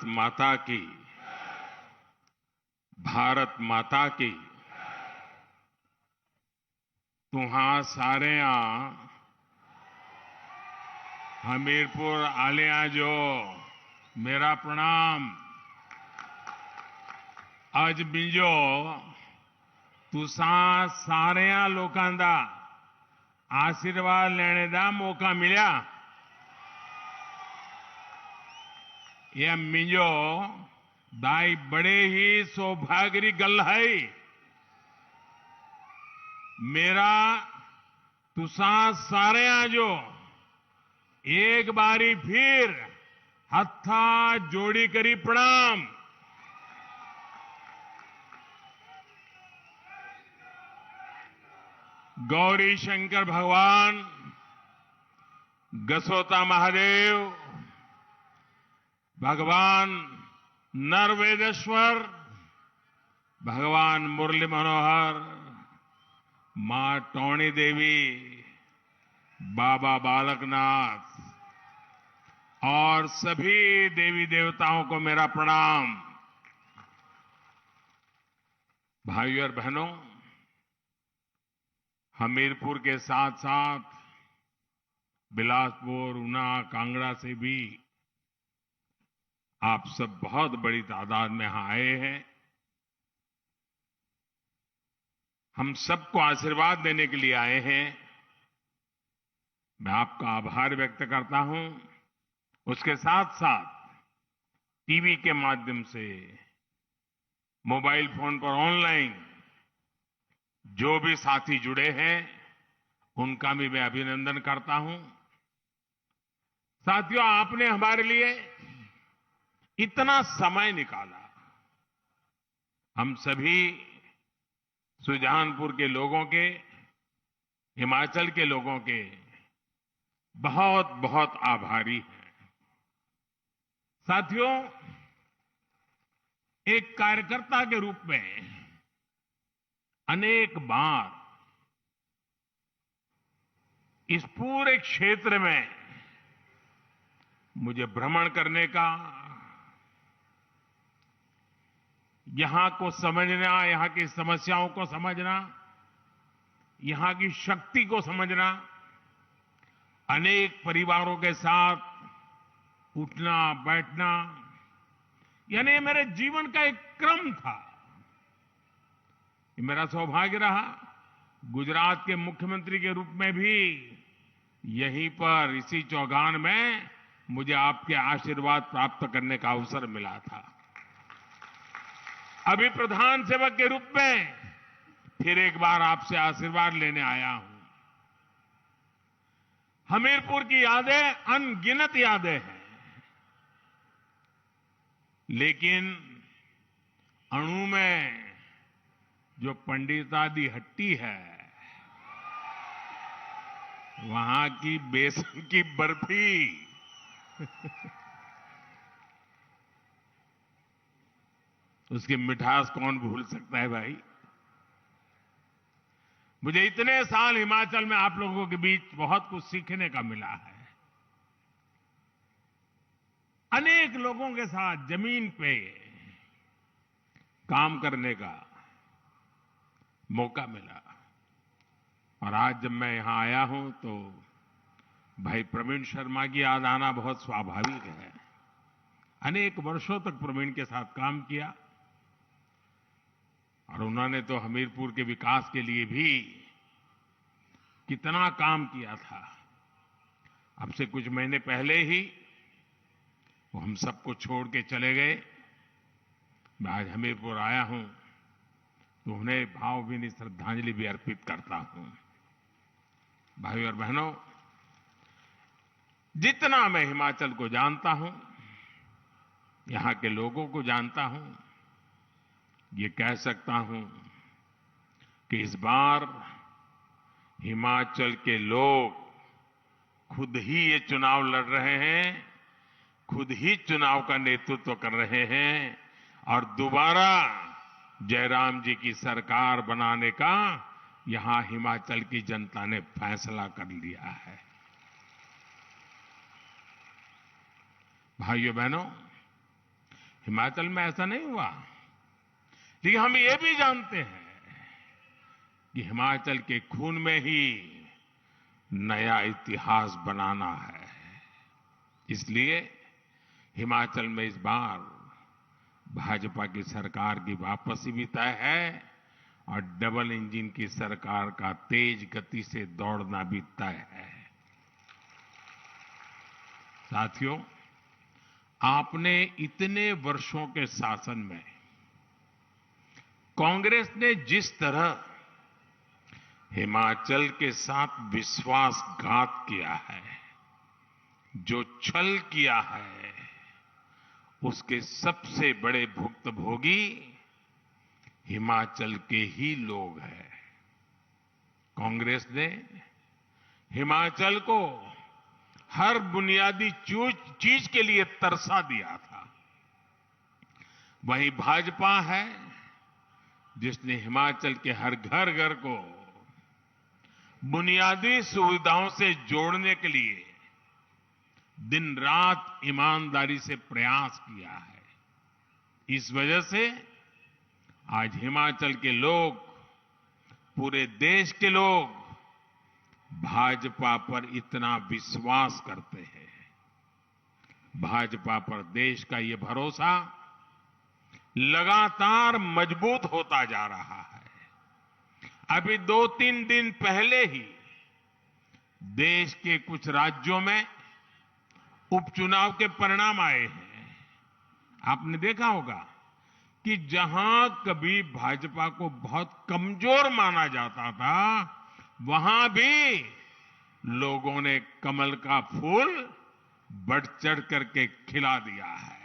माता की, भारत माता की। तुहां सारे हमीरपुर आलिया जो मेरा प्रणाम। आज मिंजो तुसा सारे लोकां दा आशीर्वाद लेने दा मौका मिला। यह मिंजो दाई बड़े ही सौभाग्य की गल है। मेरा तुसा सारे जो एक बारी फिर हत्था जोड़ी करी प्रणाम। गौरी शंकर भगवान, गसोता महादेव, भगवान नरवेदेश्वर, भगवान मुरली मनोहर, मां टोणी देवी, बाबा बालकनाथ और सभी देवी देवताओं को मेरा प्रणाम। भाइयों और बहनों, हमीरपुर के साथ साथ बिलासपुर, ऊना, कांगड़ा से भी आप सब बहुत बड़ी तादाद में यहां आए हैं। हम सबको आशीर्वाद देने के लिए आए हैं। मैं आपका आभार व्यक्त करता हूं। उसके साथ साथ टीवी के माध्यम से, मोबाइल फोन पर ऑनलाइन जो भी साथी जुड़े हैं उनका भी मैं अभिनंदन करता हूं। साथियों, आपने हमारे लिए इतना समय निकाला। हम सभी सुजानपुर के लोगों के, हिमाचल के लोगों के बहुत बहुत आभारी हैं। साथियों, एक कार्यकर्ता के रूप में अनेक बार इस पूरे क्षेत्र में मुझे भ्रमण करने का, यहां को समझना, यहां की समस्याओं को समझना, यहां की शक्ति को समझना, अनेक परिवारों के साथ उठना बैठना, यानी ये मेरे जीवन का एक क्रम था। ये मेरा सौभाग्य रहा। गुजरात के मुख्यमंत्री के रूप में भी यहीं पर इसी चौगान में मुझे आपके आशीर्वाद प्राप्त करने का अवसर मिला था। अभी प्रधान सेवक के रूप में फिर एक बार आपसे आशीर्वाद लेने आया हूं। हमीरपुर की यादें अनगिनत यादें हैं, लेकिन अणु में जो पंडितादी हट्टी है, वहां की बेसन की बर्फी उसकी मिठास कौन भूल सकता है भाई। मुझे इतने साल हिमाचल में आप लोगों के बीच बहुत कुछ सीखने का मिला है। अनेक लोगों के साथ जमीन पे काम करने का मौका मिला। और आज जब मैं यहां आया हूं तो भाई प्रवीण शर्मा की याद आना बहुत स्वाभाविक है। अनेक वर्षों तक प्रवीण के साथ काम किया और उन्होंने तो हमीरपुर के विकास के लिए भी कितना काम किया था। अब से कुछ महीने पहले ही वो हम सबको छोड़ के चले गए। मैं आज हमीरपुर आया हूं तो उन्हें भावभीनी श्रद्धांजलि भी अर्पित करता हूं। भाइयों और बहनों, जितना मैं हिमाचल को जानता हूं, यहां के लोगों को जानता हूं, ये कह सकता हूं कि इस बार हिमाचल के लोग खुद ही ये चुनाव लड़ रहे हैं, खुद ही चुनाव का नेतृत्व कर रहे हैं और दोबारा जयराम जी की सरकार बनाने का यहां हिमाचल की जनता ने फैसला कर लिया है। भाइयों बहनों, हिमाचल में ऐसा नहीं हुआ। लेकिन हम ये भी जानते हैं कि हिमाचल के खून में ही नया इतिहास बनाना है। इसलिए हिमाचल में इस बार भाजपा की सरकार की वापसी भी तय है और डबल इंजन की सरकार का तेज गति से दौड़ना भी तय है। साथियों, आपने इतने वर्षों के शासन में कांग्रेस ने जिस तरह हिमाचल के साथ विश्वासघात किया है, जो छल किया है, उसके सबसे बड़े भुक्तभोगी हिमाचल के ही लोग हैं। कांग्रेस ने हिमाचल को हर बुनियादी चीज के लिए तरसा दिया था। वहीं भाजपा है जिसने हिमाचल के हर घर घर को बुनियादी सुविधाओं से जोड़ने के लिए दिन रात ईमानदारी से प्रयास किया है। इस वजह से आज हिमाचल के लोग, पूरे देश के लोग भाजपा पर इतना विश्वास करते हैं। भाजपा पर देश का ये भरोसा लगातार मजबूत होता जा रहा है। अभी 2-3 दिन पहले ही देश के कुछ राज्यों में उपचुनाव के परिणाम आए हैं। आपने देखा होगा कि जहां कभी भाजपा को बहुत कमजोर माना जाता था, वहां भी लोगों ने कमल का फूल बढ़ चढ़ करके खिला दिया है।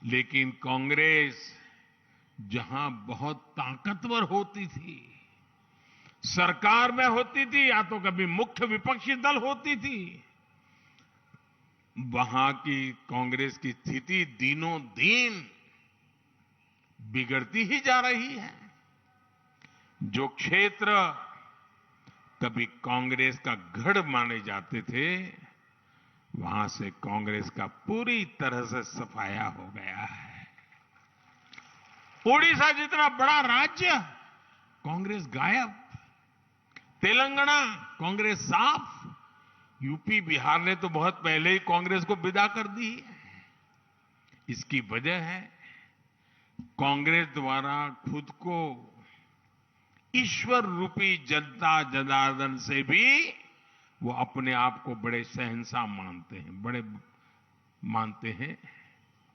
लेकिन कांग्रेस जहां बहुत ताकतवर होती थी, सरकार में होती थी या तो कभी मुख्य विपक्षी दल होती थी, वहां की कांग्रेस की स्थिति दिनों दिन बिगड़ती ही जा रही है। जो क्षेत्र कभी कांग्रेस का गढ़ माने जाते थे, वहां से कांग्रेस का पूरी तरह से सफाया हो गया है। ओडिशा जितना बड़ा राज्य, कांग्रेस गायब। तेलंगाना, कांग्रेस साफ। यूपी, बिहार ने तो बहुत पहले ही कांग्रेस को विदा कर दी है। इसकी वजह है कांग्रेस द्वारा खुद को ईश्वर रूपी जनता जनार्दन से भी वो अपने आप को बड़े शहंशाह मानते हैं, बड़े मानते हैं।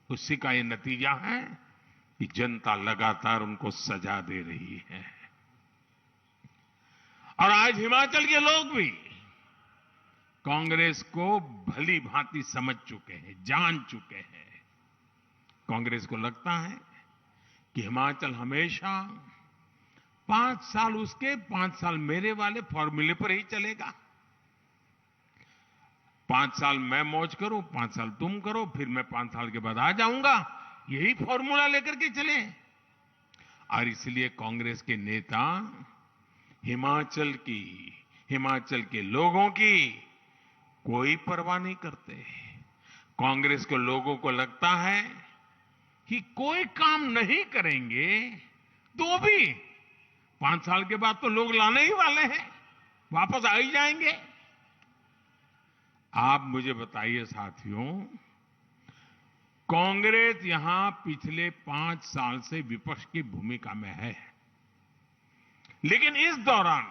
उसी का ये नतीजा है कि जनता लगातार उनको सजा दे रही है। और आज हिमाचल के लोग भी कांग्रेस को भली भांति समझ चुके हैं, जान चुके हैं। कांग्रेस को लगता है कि हिमाचल हमेशा 5 साल उसके, 5 साल मेरे वाले फॉर्मूले पर ही चलेगा। 5 साल मैं मौज करूं, 5 साल तुम करो, फिर मैं 5 साल के बाद आ जाऊंगा। यही फॉर्मूला लेकर के चले। और इसलिए कांग्रेस के नेता हिमाचल के लोगों की कोई परवाह नहीं करते। कांग्रेस के लोगों को लगता है कि कोई काम नहीं करेंगे तो भी 5 साल के बाद तो लोग लाने ही वाले हैं, वापस आ ही जाएंगे। आप मुझे बताइए साथियों, कांग्रेस यहां पिछले 5 साल से विपक्ष की भूमिका में है, लेकिन इस दौरान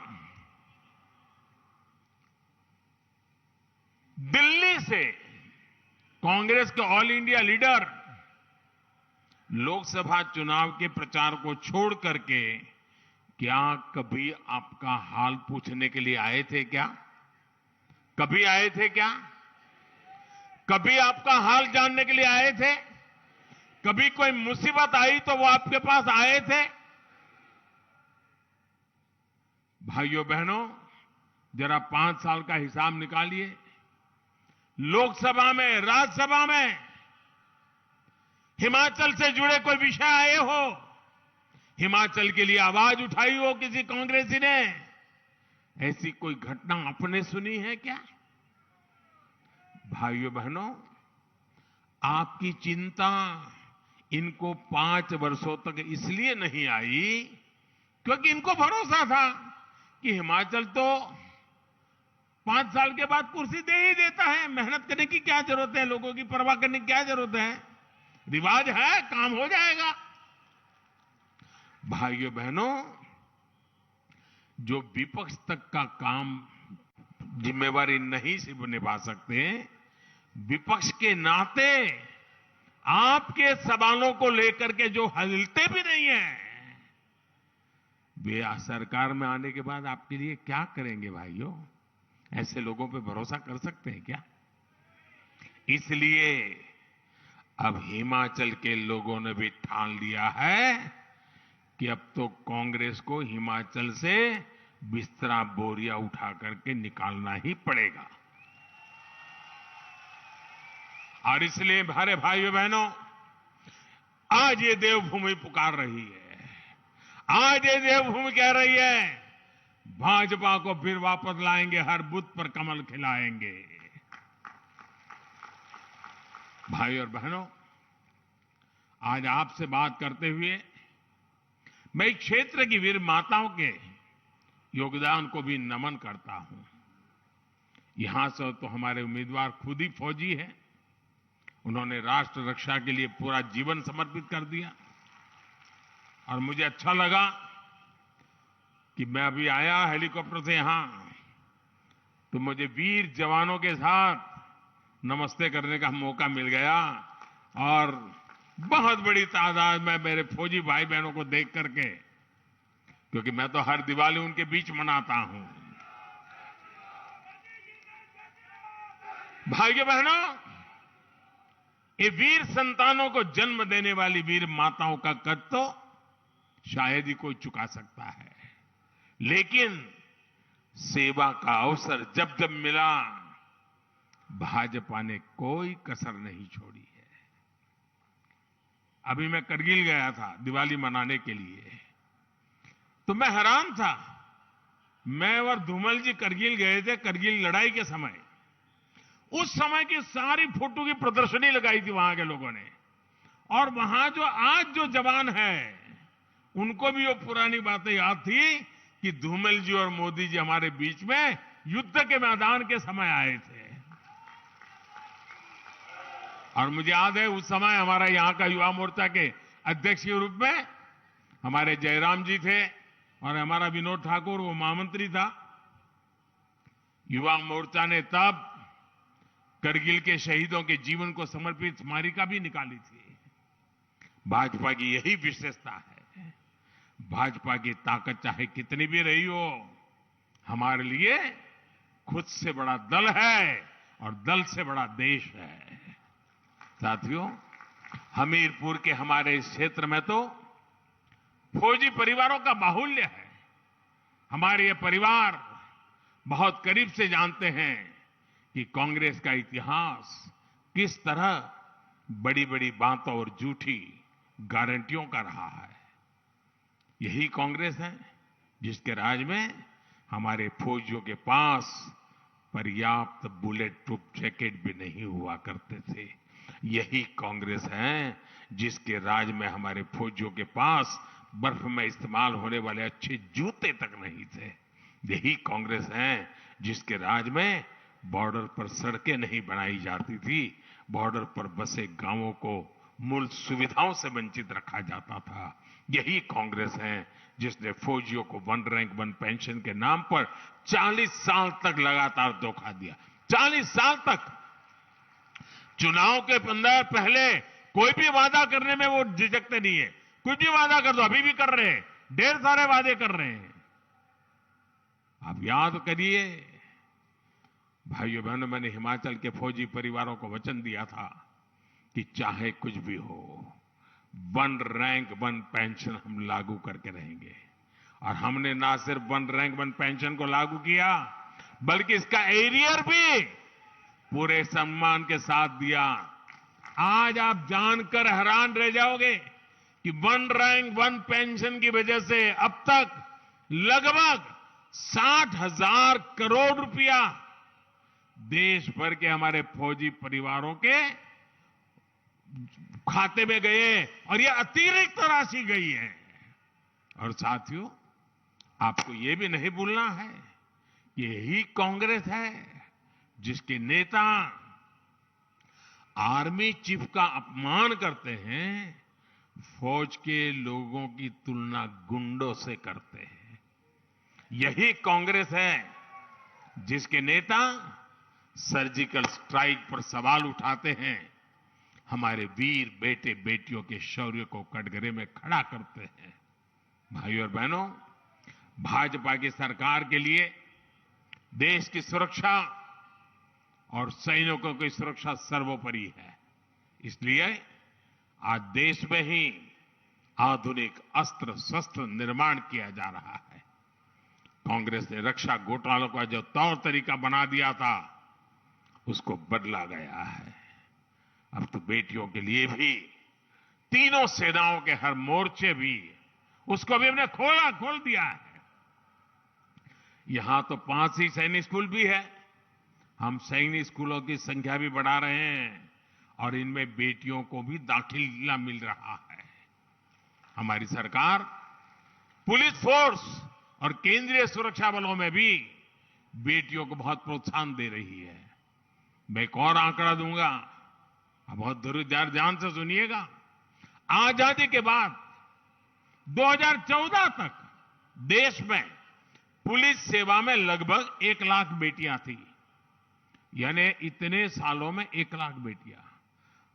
दिल्ली से कांग्रेस के ऑल इंडिया लीडर लोकसभा चुनाव के प्रचार को छोड़ करके क्या कभी आपका हाल पूछने के लिए आए थे क्या? कभी आए थे क्या? कभी आपका हाल जानने के लिए आए थे? कभी कोई मुसीबत आई तो वो आपके पास आए थे? भाइयों बहनों, जरा 5 साल का हिसाब निकालिए। लोकसभा में, राज्यसभा में हिमाचल से जुड़े कोई विषय आए हो, हिमाचल के लिए आवाज उठाई हो किसी कांग्रेसी ने, ऐसी कोई घटना आपने सुनी है क्या? भाइयों बहनों, आपकी चिंता इनको 5 वर्षों तक इसलिए नहीं आई क्योंकि इनको भरोसा था कि हिमाचल तो 5 साल के बाद कुर्सी दे ही देता है, मेहनत करने की क्या जरूरत है, लोगों की परवाह करने की क्या जरूरत है, रिवाज है, काम हो जाएगा। भाइयों बहनों, जो विपक्ष तक का काम जिम्मेवारी नहीं से निभा सकते, विपक्ष के नाते आपके सवालों को लेकर के जो हिलते भी नहीं है, वे सरकार में आने के बाद आपके लिए क्या करेंगे भाइयों? ऐसे लोगों पे भरोसा कर सकते हैं क्या? इसलिए अब हिमाचल के लोगों ने भी ठान लिया है कि अब तो कांग्रेस को हिमाचल से बिस्तरा बोरिया उठा करके निकालना ही पड़ेगा। और इसलिए हमारे भाइयों बहनों, आज ये देवभूमि पुकार रही है, आज ये देवभूमि कह रही है भाजपा को फिर वापस लाएंगे, हर बूथ पर कमल खिलाएंगे। भाई और बहनों, आज आपसे बात करते हुए मैं इस क्षेत्र की वीर माताओं के योगदान को भी नमन करता हूं। यहां से तो हमारे उम्मीदवार खुद ही फौजी हैं, उन्होंने राष्ट्र रक्षा के लिए पूरा जीवन समर्पित कर दिया। और मुझे अच्छा लगा कि मैं अभी आया हेलीकॉप्टर से यहां, तो मुझे वीर जवानों के साथ नमस्ते करने का मौका मिल गया और बहुत बड़ी तादाद में मेरे फौजी भाई बहनों को देख करके, क्योंकि मैं तो हर दिवाली उनके बीच मनाता हूं। भाइयों बहनों, ये वीर संतानों को जन्म देने वाली वीर माताओं का कद तो शायद ही कोई चुका सकता है, लेकिन सेवा का अवसर जब जब मिला, भाजपा ने कोई कसर नहीं छोड़ी है। अभी मैं करगिल गया था दिवाली मनाने के लिए, तो मैं हैरान था। मैं और धूमल जी करगिल गए थे, करगिल लड़ाई के समय। उस समय की सारी फोटो की प्रदर्शनी लगाई थी वहां के लोगों ने, और वहां जो आज जो जवान है उनको भी वो पुरानी बातें याद थी कि धूमल जी और मोदी जी हमारे बीच में युद्ध के मैदान के समय आए थे। और मुझे याद है उस समय हमारा यहां का युवा मोर्चा के अध्यक्ष के रूप में हमारे जयराम जी थे और हमारा विनोद ठाकुर वो महामंत्री था। युवा मोर्चा ने तब करगिल के शहीदों के जीवन को समर्पित स्मारिका भी निकाली थी। भाजपा की यही विशेषता है। भाजपा की ताकत चाहे कितनी भी रही हो, हमारे लिए खुद से बड़ा दल है और दल से बड़ा देश है। साथियों, हमीरपुर के हमारे इस क्षेत्र में तो फौजी परिवारों का बाहुल्य है। हमारे ये परिवार बहुत करीब से जानते हैं कि कांग्रेस का इतिहास किस तरह बड़ी बड़ी बातों और झूठी गारंटियों का रहा है। यही कांग्रेस है जिसके राज में हमारे फौजियों के पास पर्याप्त बुलेट प्रूफ जैकेट भी नहीं हुआ करते थे। यही कांग्रेस है जिसके राज में हमारे फौजियों के पास बर्फ में इस्तेमाल होने वाले अच्छे जूते तक नहीं थे। यही कांग्रेस है जिसके राज में बॉर्डर पर सड़कें नहीं बनाई जाती थी, बॉर्डर पर बसे गांवों को मूल सुविधाओं से वंचित रखा जाता था। यही कांग्रेस है जिसने फौजियों को 1 रैंक 1 पेंशन के नाम पर 40 साल तक लगातार धोखा दिया। 40 साल तक। चुनाव के 15 पहले कोई भी वादा करने में वो झिझकते नहीं है। कुछ भी वादा कर दो, अभी भी कर रहे हैं, ढेर सारे वादे कर रहे हैं। आप याद करिए भाइयों बहनों, मैंने हिमाचल के फौजी परिवारों को वचन दिया था कि चाहे कुछ भी हो, 1 रैंक 1 पेंशन हम लागू करके रहेंगे। और हमने ना सिर्फ 1 रैंक 1 पेंशन को लागू किया, बल्कि इसका एरियर भी पूरे सम्मान के साथ दिया। आज आप जानकर हैरान रह जाओगे कि 1 रैंक 1 पेंशन की वजह से अब तक लगभग 60,000 करोड़ रुपया देश भर के हमारे फौजी परिवारों के खाते में गए और ये अतिरिक्त राशि गई है। और साथियों, आपको ये भी नहीं भूलना है, यही कांग्रेस है जिसके नेता आर्मी चीफ का अपमान करते हैं, फौज के लोगों की तुलना गुंडों से करते हैं। यही कांग्रेस है जिसके नेता सर्जिकल स्ट्राइक पर सवाल उठाते हैं, हमारे वीर बेटे बेटियों के शौर्य को कटघरे में खड़ा करते हैं। भाइयों और बहनों, भाजपा की सरकार के लिए देश की सुरक्षा और सैनिकों की सुरक्षा सर्वोपरि है। इसलिए आज देश में ही आधुनिक अस्त्र शस्त्र निर्माण किया जा रहा है। कांग्रेस ने रक्षा घोटालों का जो तौर तरीका बना दिया था, उसको बदला गया है। अब तो बेटियों के लिए भी तीनों सेनाओं के हर मोर्चे भी, उसको भी हमने खोल दिया है। यहां तो 5 ही सैनिक स्कूल भी है। हम सैनिक स्कूलों की संख्या भी बढ़ा रहे हैं और इनमें बेटियों को भी दाखिला मिल रहा है। हमारी सरकार पुलिस फोर्स और केंद्रीय सुरक्षा बलों में भी बेटियों को बहुत प्रोत्साहन दे रही है। मैं एक और आंकड़ा दूंगा, आप बहुत धैर्य ध्यान से सुनिएगा। आजादी के बाद 2014 तक देश में पुलिस सेवा में लगभग 1 लाख बेटियां थी, यानी इतने सालों में 1 लाख बेटियां।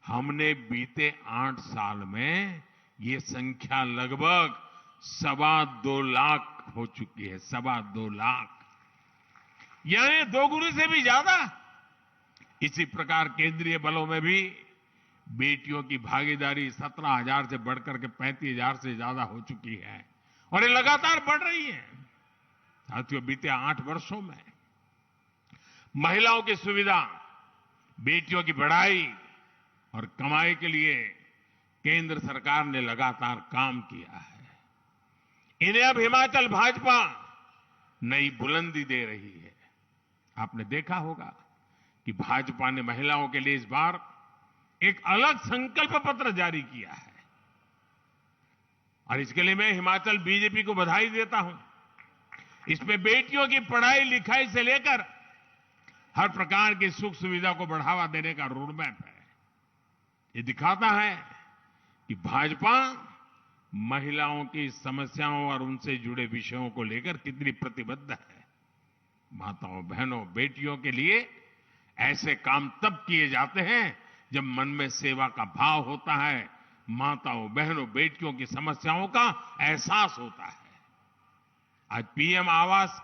हमने बीते 8 साल में ये संख्या लगभग 2.25 लाख हो चुकी है। 2.25 लाख, यानी 2 गुने से भी ज्यादा। इसी प्रकार केंद्रीय बलों में भी बेटियों की भागीदारी 17,000 से बढ़कर के 35,000 से ज्यादा हो चुकी है और ये लगातार बढ़ रही है। साथियों, बीते 8 वर्षों में महिलाओं की सुविधा, बेटियों की पढ़ाई और कमाई के लिए केंद्र सरकार ने लगातार काम किया है। इन्हें अब हिमाचल भाजपा नई बुलंदी दे रही है। आपने देखा होगा कि भाजपा ने महिलाओं के लिए इस बार एक अलग संकल्प पत्र जारी किया है और इसके लिए मैं हिमाचल बीजेपी को बधाई देता हूं। इसमें बेटियों की पढ़ाई लिखाई से लेकर हर प्रकार की सुख सुविधा को बढ़ावा देने का रोडमैप है। ये दिखाता है कि भाजपा महिलाओं की समस्याओं और उनसे जुड़े विषयों को लेकर कितनी प्रतिबद्ध है। माताओं, बहनों, बेटियों के लिए ऐसे काम तब किए जाते हैं जब मन में सेवा का भाव होता है, माताओं, बहनों, बेटियों की समस्याओं का एहसास होता है। आज पीएम आवास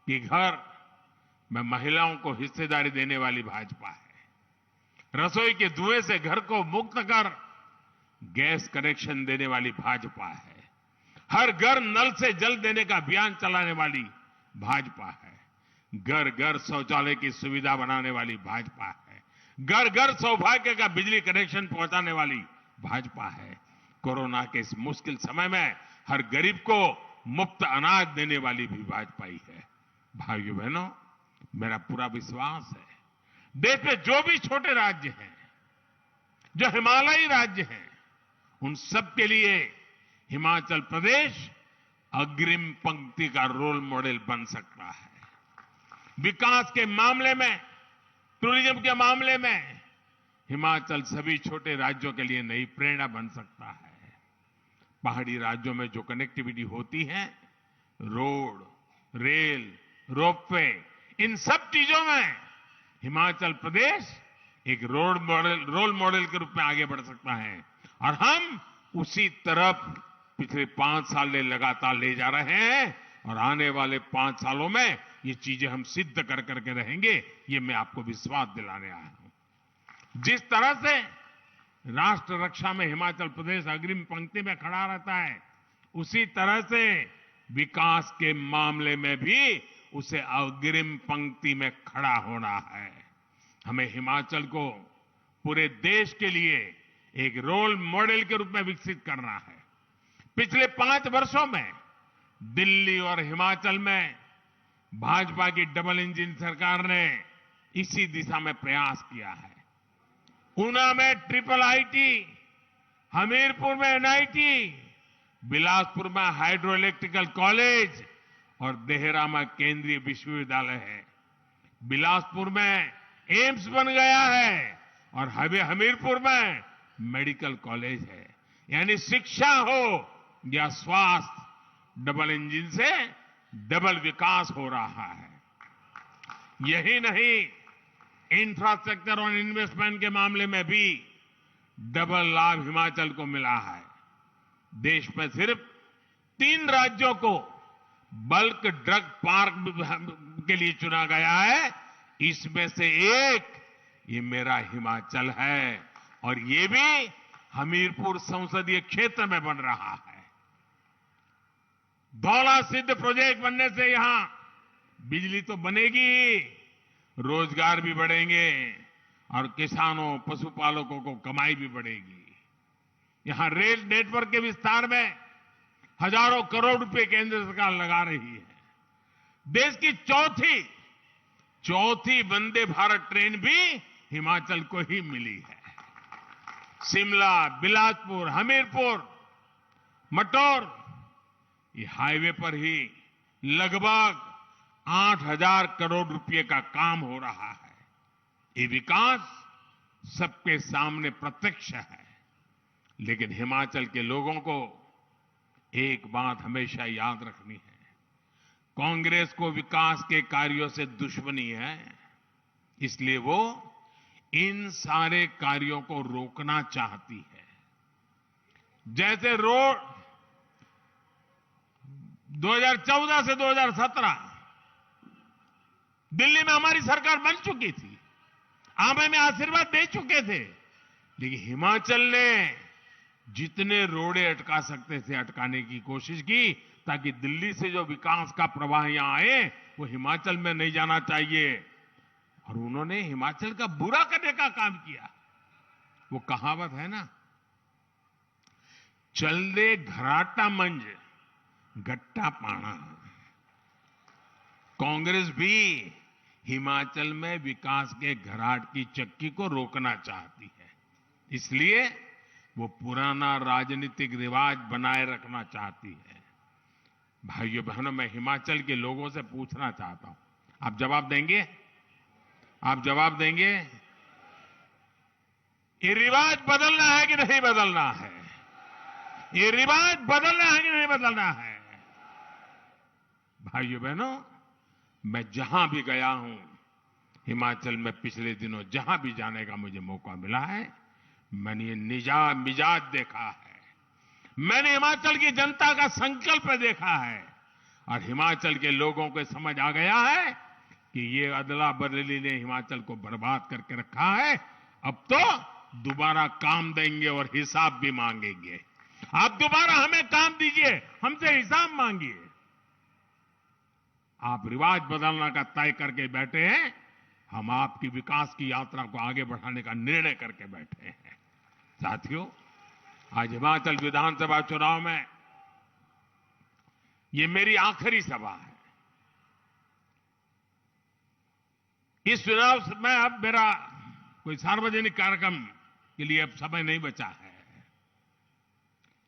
के घर में महिलाओं को हिस्सेदारी देने वाली भाजपा है। रसोई के धुएं से घर को मुक्त कर गैस कनेक्शन देने वाली भाजपा है। हर घर नल से जल देने का अभियान चलाने वाली भाजपा है। घर घर शौचालय की सुविधा बनाने वाली भाजपा है। घर घर सौभाग्य का बिजली कनेक्शन पहुंचाने वाली भाजपा है। कोरोना के इस मुश्किल समय में हर गरीब को मुफ्त अनाज देने वाली भी भाजपा ही है। भाइयों बहनों, मेरा पूरा विश्वास है देश में जो भी छोटे राज्य हैं, जो हिमालयी राज्य हैं, उन सब के लिए हिमाचल प्रदेश अग्रिम पंक्ति का रोल मॉडल बन सकता है। विकास के मामले में, टूरिज्म के मामले में हिमाचल सभी छोटे राज्यों के लिए नई प्रेरणा बन सकता है। पहाड़ी राज्यों में जो कनेक्टिविटी होती है, रोड, रेल, रोपवे, इन सब चीजों में हिमाचल प्रदेश एक रोल मॉडल के रूप में आगे बढ़ सकता है और हम उसी तरफ पिछले 5 साल से लगातार ले जा रहे हैं और आने वाले 5 सालों में ये चीजें हम सिद्ध कर करके रहेंगे, ये मैं आपको विश्वास दिलाने आया हूं। जिस तरह से राष्ट्र रक्षा में हिमाचल प्रदेश अग्रिम पंक्ति में खड़ा रहता है, उसी तरह से विकास के मामले में भी उसे अग्रिम पंक्ति में खड़ा होना है। हमें हिमाचल को पूरे देश के लिए एक रोल मॉडल के रूप में विकसित करना है। पिछले 5 वर्षों में दिल्ली और हिमाचल में भाजपा की डबल इंजन सरकार ने इसी दिशा में प्रयास किया है। ऊना में ट्रिपल आईटी, हमीरपुर में एनआईटी, बिलासपुर में हाइड्रो इलेक्ट्रिकल कॉलेज और देहरा में केंद्रीय विश्वविद्यालय है। बिलासपुर में एम्स बन गया है और हमीरपुर में मेडिकल कॉलेज है। यानी शिक्षा हो या स्वास्थ्य, डबल इंजन से डबल विकास हो रहा है। यही नहीं, इंफ्रास्ट्रक्चर और इन्वेस्टमेंट के मामले में भी डबल लाभ हिमाचल को मिला है। देश में सिर्फ 3 राज्यों को बल्क ड्रग पार्क के लिए चुना गया है, इसमें से एक ये मेरा हिमाचल है और ये भी हमीरपुर संसदीय क्षेत्र में बन रहा है। धौला सिद्ध प्रोजेक्ट बनने से यहां बिजली तो बनेगी ही, रोजगार भी बढ़ेंगे और किसानों, पशुपालकों को कमाई भी बढ़ेगी। यहां रेल नेटवर्क के विस्तार में हजारों करोड़ रुपए केंद्र सरकार लगा रही है। देश की चौथी वंदे भारत ट्रेन भी हिमाचल को ही मिली है। शिमला, बिलासपुर, हमीरपुर, मटौर, ये हाईवे पर ही लगभग 8,000 करोड़ रुपए का काम हो रहा है। ये विकास सबके सामने प्रत्यक्ष है। लेकिन हिमाचल के लोगों को एक बात हमेशा याद रखनी है, कांग्रेस को विकास के कार्यों से दुश्मनी है, इसलिए वो इन सारे कार्यों को रोकना चाहती है। जैसे रोड 2014 से 2017 दिल्ली में हमारी सरकार बन चुकी थी, आप हमें आशीर्वाद दे चुके थे, लेकिन हिमाचल ने जितने रोड़े अटका सकते थे अटकाने की कोशिश की, ताकि दिल्ली से जो विकास का प्रवाह यहां आए वो हिमाचल में नहीं जाना चाहिए। और उन्होंने हिमाचल का बुरा करने का काम किया। वो कहावत है ना, चल दे घराटा मंज गट्टा पाना। कांग्रेस भी हिमाचल में विकास के घराट की चक्की को रोकना चाहती है, इसलिए वो पुराना राजनीतिक रिवाज बनाए रखना चाहती है। भाइयों बहनों, मैं हिमाचल के लोगों से पूछना चाहता हूं, आप जवाब देंगे? आप जवाब देंगे? ये रिवाज बदलना है कि नहीं बदलना है? ये रिवाज बदलना है कि नहीं बदलना है? भाइयों बहनों, मैं जहां भी गया हूं हिमाचल में, पिछले दिनों जहां भी जाने का मुझे मौका मिला है, मैंने ये मिजाज देखा है। मैंने हिमाचल की जनता का संकल्प देखा है और हिमाचल के लोगों को समझ आ गया है कि ये अदला बदली ने हिमाचल को बर्बाद करके रखा है। अब तो दोबारा काम देंगे और हिसाब भी मांगेंगे। आप दोबारा हमें काम दीजिए, हमसे हिसाब मांगिए। आप रिवाज बदलने का तय करके बैठे हैं, हम आपकी विकास की यात्रा को आगे बढ़ाने का निर्णय करके बैठे हैं। साथियों, आज हिमाचल विधानसभा चुनाव में ये मेरी आखिरी सभा है। इस चुनाव में अब मेरा कोई सार्वजनिक कार्यक्रम के लिए अब समय नहीं बचा है,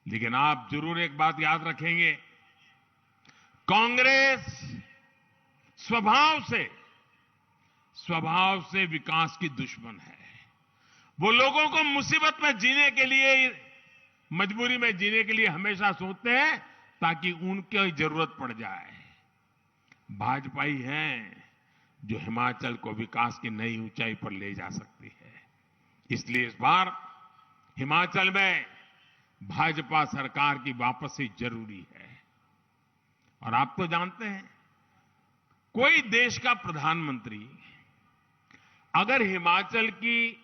लेकिन आप जरूर एक बात याद रखेंगे, कांग्रेस स्वभाव से विकास की दुश्मन है। वो लोगों को मुसीबत में जीने के लिए, मजबूरी में जीने के लिए हमेशा सोचते हैं ताकि उनकी जरूरत पड़ जाए। भाजपा ही है जो हिमाचल को विकास की नई ऊंचाई पर ले जा सकती है। इसलिए इस बार हिमाचल में भाजपा सरकार की वापसी जरूरी है। और आप तो जानते हैं, कोई देश का प्रधानमंत्री अगर हिमाचल की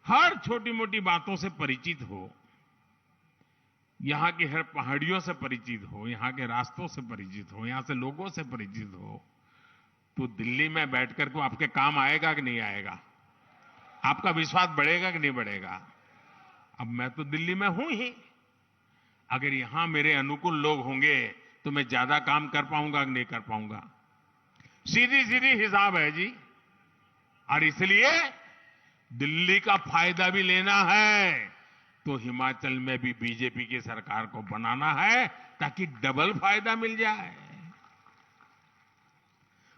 हर छोटी मोटी बातों से परिचित हो, यहां की हर पहाड़ियों से परिचित हो, यहां के रास्तों से परिचित हो, यहां से लोगों से परिचित हो, तो दिल्ली में बैठकर को आपके काम आएगा कि नहीं आएगा? आपका विश्वास बढ़ेगा कि नहीं बढ़ेगा? अब मैं तो दिल्ली में हूं ही, अगर यहां मेरे अनुकूल लोग होंगे तो मैं ज्यादा काम कर पाऊंगा कि नहीं कर पाऊंगा? सीधी सीधी हिसाब है जी। और इसलिए दिल्ली का फायदा भी लेना है तो हिमाचल में भी बीजेपी की सरकार को बनाना है ताकि डबल फायदा मिल जाए।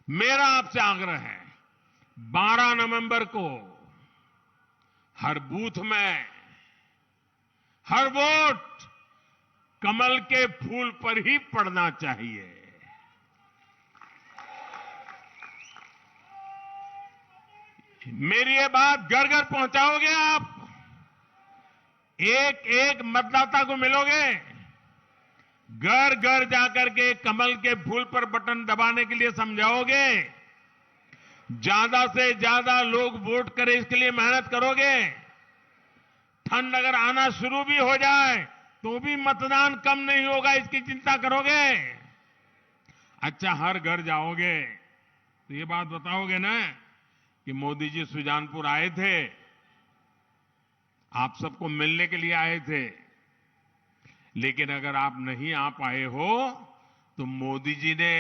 मेरा आपसे आग्रह है 12 नवंबर को हर बूथ में हर वोट कमल के फूल पर ही पड़ना चाहिए। मेरी ये बात घर घर पहुंचाओगे आप? एक एक मतदाता को मिलोगे, घर घर जाकर के कमल के फूल पर बटन दबाने के लिए समझाओगे, ज्यादा से ज्यादा लोग वोट करें इसके लिए मेहनत करोगे। ठंड अगर आना शुरू भी हो जाए तो भी मतदान कम नहीं होगा, इसकी चिंता करोगे। अच्छा, हर घर जाओगे तो ये बात बताओगे ना कि मोदी जी सुजानपुर आए थे, आप सबको मिलने के लिए आए थे, लेकिन अगर आप नहीं आ पाए हो तो मोदी जी ने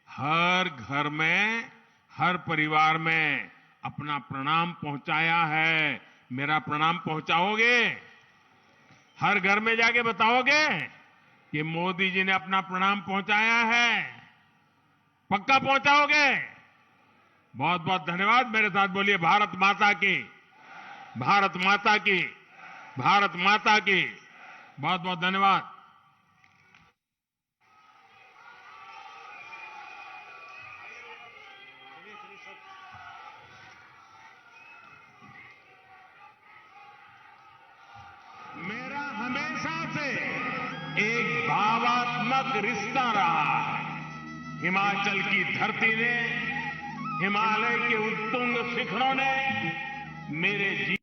हर घर में हर परिवार में अपना प्रणाम पहुंचाया है। मेरा प्रणाम पहुंचाओगे? हर घर में जाके बताओगे कि मोदी जी ने अपना प्रणाम पहुंचाया है? पक्का पहुंचाओगे? बहुत बहुत धन्यवाद। मेरे साथ बोलिए भारत माता की, भारत माता की, भारत माता की। बहुत बहुत धन्यवाद। मेरा हमेशा से एक भावात्मक रिश्ता रहा है। हिमाचल की धरती ने, हिमालय के उत्तुंग शिखरों ने मेरे